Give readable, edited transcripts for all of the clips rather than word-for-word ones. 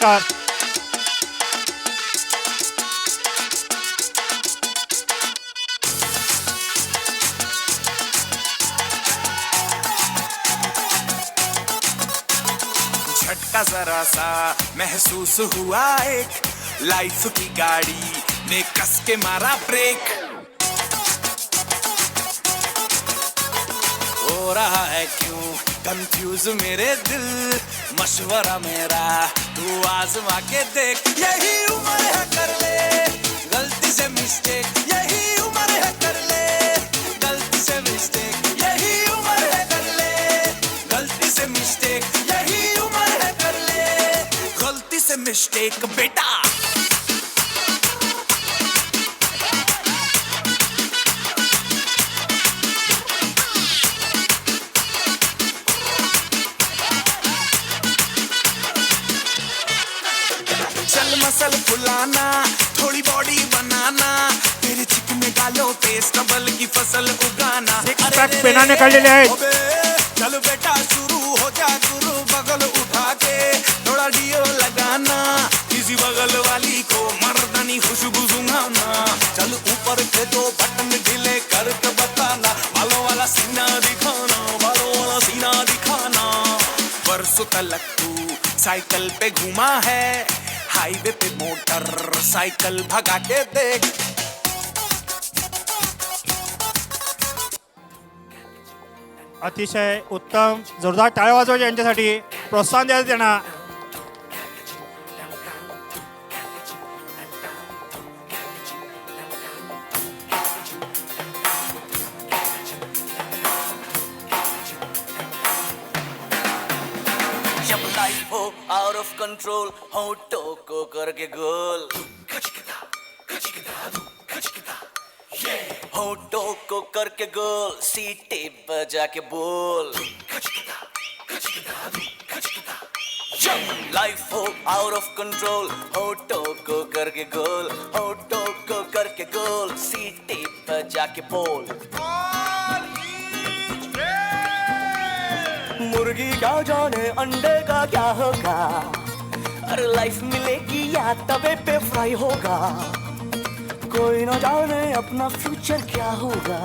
नमस्कार. झटका जरा सा महसूस हुआ एक, लाइफ की गाड़ी ने कस के मारा ब्रेक. हो रहा है क्यों कंफ्यूज मेरे दिल, मशवरा मेरा तू आजमा के देख. यही उम्र है कर ले गलती से मिस्टेक, यही उम्र है कर ले गलती से मिस्टेक, यही उम्र है कर ले गलती से मिस्टेक, यही उम्र है कर ले गलती से मिस्टेक बेटा. चल मसल फुलाना, थोड़ी बॉडी बनाना, तेरे चिकने गालों पे स्टबल की फसल उगाना. पॅक पेनाने काढलेले आहेत. अबे, चल बेटा शुरू हो जा गुरु, बगल उठा के थोड़ा डियो लगाना, किसी बगल वाली को मर्दानी खुशबू सुंघाना. चल ऊपर के दो बटन ढीले करके बताना, बालों वाला सीना दिखाना, बालों वाला सीना दिखाना. बरसों तलक तू साइकिल पे घूमा है, हाईवे पे मोटर साइकिल भगा के देख. अतिशय उत्तम, जोरदार टाळ्या वाजवायच्या यांच्यासाठी, प्रोत्साहन द्यायचं त्यांना. जब लाइफ हो आउट ऑफ कंट्रोल, होठों को करके गोल, होठों को करके गोल, सीटे बजा के बोल. लाइफ हो आउट ऑफ कंट्रोल, होठों को करके गोल, होठों को करके गोल, सीटे बजा के बोल. मुर्गी क्या जाने अंडे का क्या होगा, अरे लाइफ मिलेगी या तवे पे फ्राई होगा, कोई न जाने अपना फ्यूचर क्या होगा.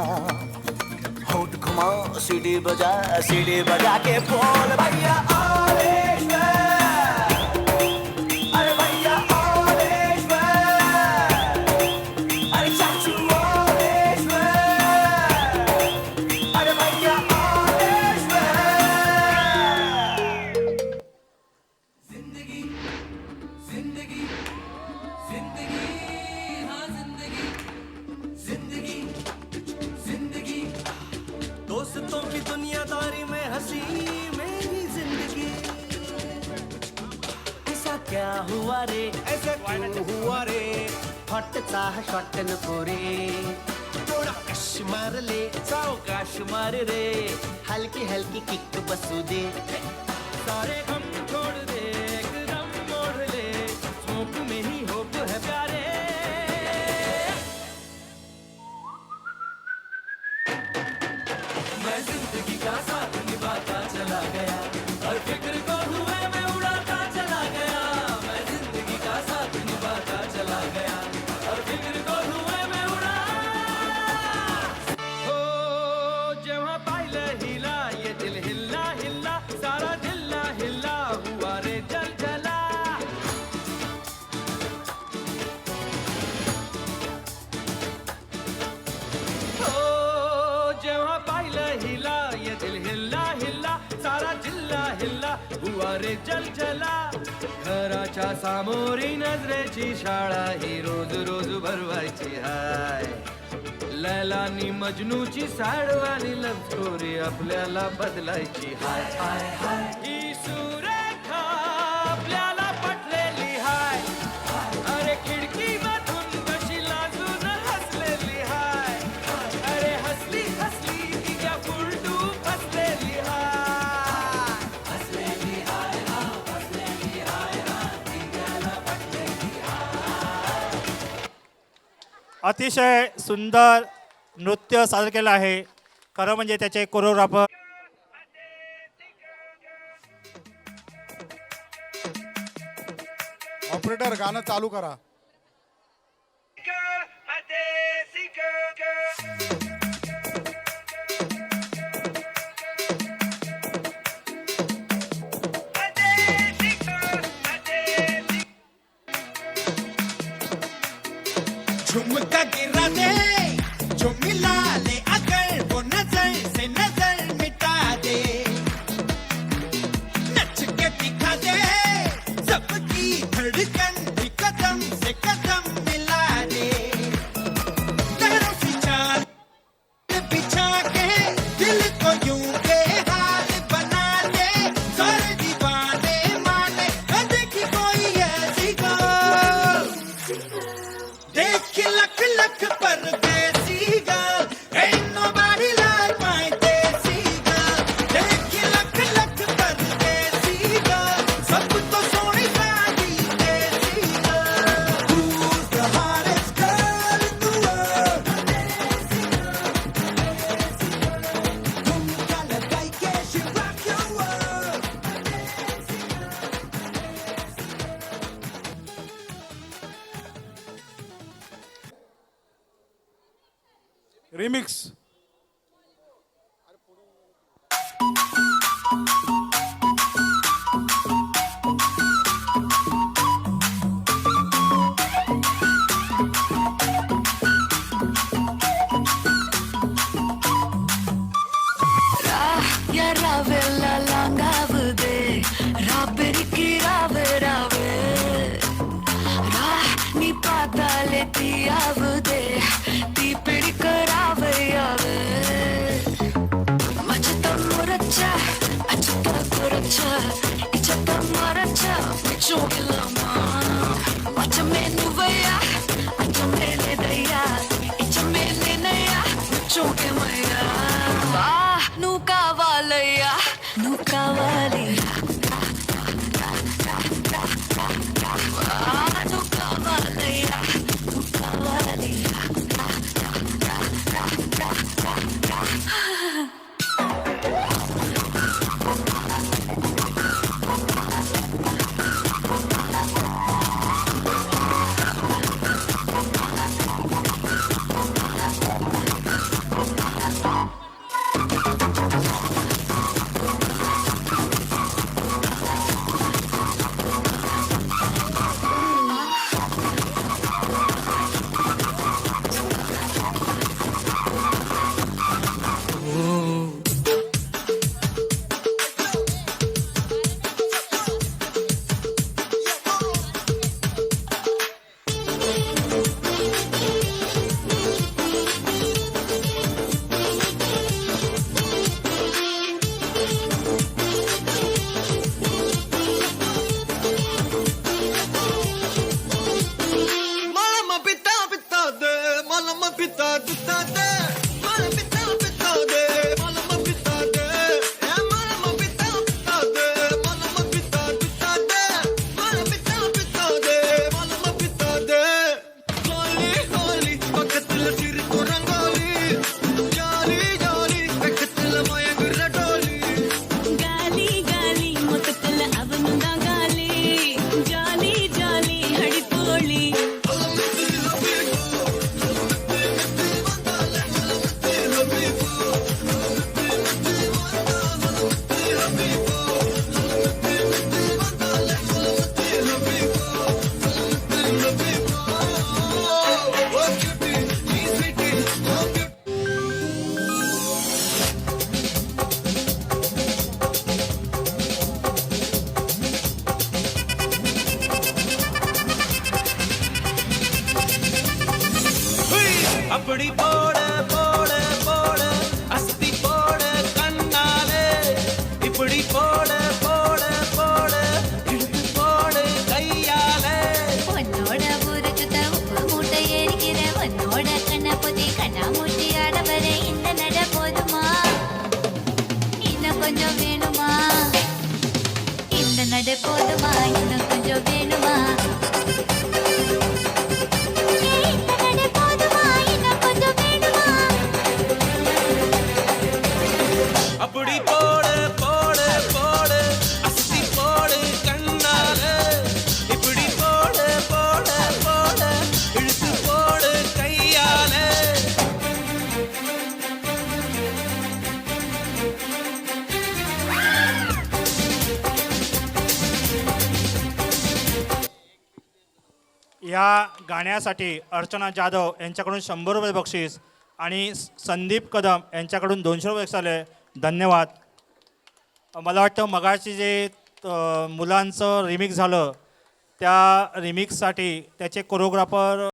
होठ घुमा सीढ़ी बजा के बोल भैया ऑलेज में, अरे भैया ऑलेज में, अरे चाचू ऑलेज में, अरे भैया ऑलेज में. जिंदगी जिंदगी जिंदगी हाँ जिंदगी जिंदगी जिंदगी, दोस्तों की दुनियादारी में हंसी मेरी जिंदगी. ऐसा क्या हुआ रे, ऐसा क्यों हुआ रे, हॉटचा शॉट नको रे, थोडा कश मार ले, सावकाश मार रे, हलकी हलकी किक बसू दे, सारे गम छोड़ दे, एकदम मोड़ ले, स्मोक में ही होप है प्यारे. मैं जिंदगी का साथ निभाता चला गया, हर फिक्र को हुए मैं उड़ाता चला गया. मैं जिंदगी का साथ निभाता चला गया, हर फिक्र को हुए मैं उड़ा. हो जेव्हा पाहिलं हिला, ये दिल हिल्ला हिल्ला, सारा दिल्ला हिल्ला हुआ रे जल जला. जेव्हा पाहिलं हिला, ये दिल हिल्ला हिल्ला, सारा जिल्हा हिल्ला हुआ रे जल जला. घराच्या सामोरी नजरेची शाळा ही रोज रोज भरवायची हाय, लैलानी मजनूची सॅडवानी लव्ह स्टोरी आपल्याला बदलायची हाय हाय हाय. ही सुरेखा आपल्याला पटलेली हाय, अरे खिडकी मधून कशी लाजून हसलेली हाय, अरे हसली हसली तिच्या फुलटू फसलेली हाय, हसलेली हाय हा, हसलेली हाय हा, तिच्याला पटलेली हाय. अतिशय सुंदर नृत्य सादर केलं आहे. खरं म्हणजे त्याचे कोरिओग्राफर ऑपरेटर गाणं चालू करा. झुमका गिरा दे जो मिला ले अगर वो नजर से नजर मिटा दे नच के दिखा दे सबकी धड़कन भी कदम से कदम मिला दे लहरों की चाल बिछा के दिल को यूं बेहाल बना दे सारे दीवाने माने देखी कोई ऐसी गौर देख लख लख परदेसी girl, ain't nobody like my desi girl. देख लख लख परदेसी girl, सब तो सोनी सादी देसी girl. Who's the hottest girl in the world? ठुमका लगाई के she rock your world. Remix. या रावेला लांगावदे राबेरिकी रावे रावे रा नी पाताले ती आवदे ती पिडी करावे यावे या गाण्यासाठी अर्चना जाधव यांच्याकडून 100 रुपये बक्षीस आणि संदीप कदम यांच्याकडून 200 रुपये आले. धन्यवाद. मला वाटतं मगाची जे मुलांचं रिमिक्स झालं त्या रिमिक्ससाठी त्याचे कोरिओग्राफर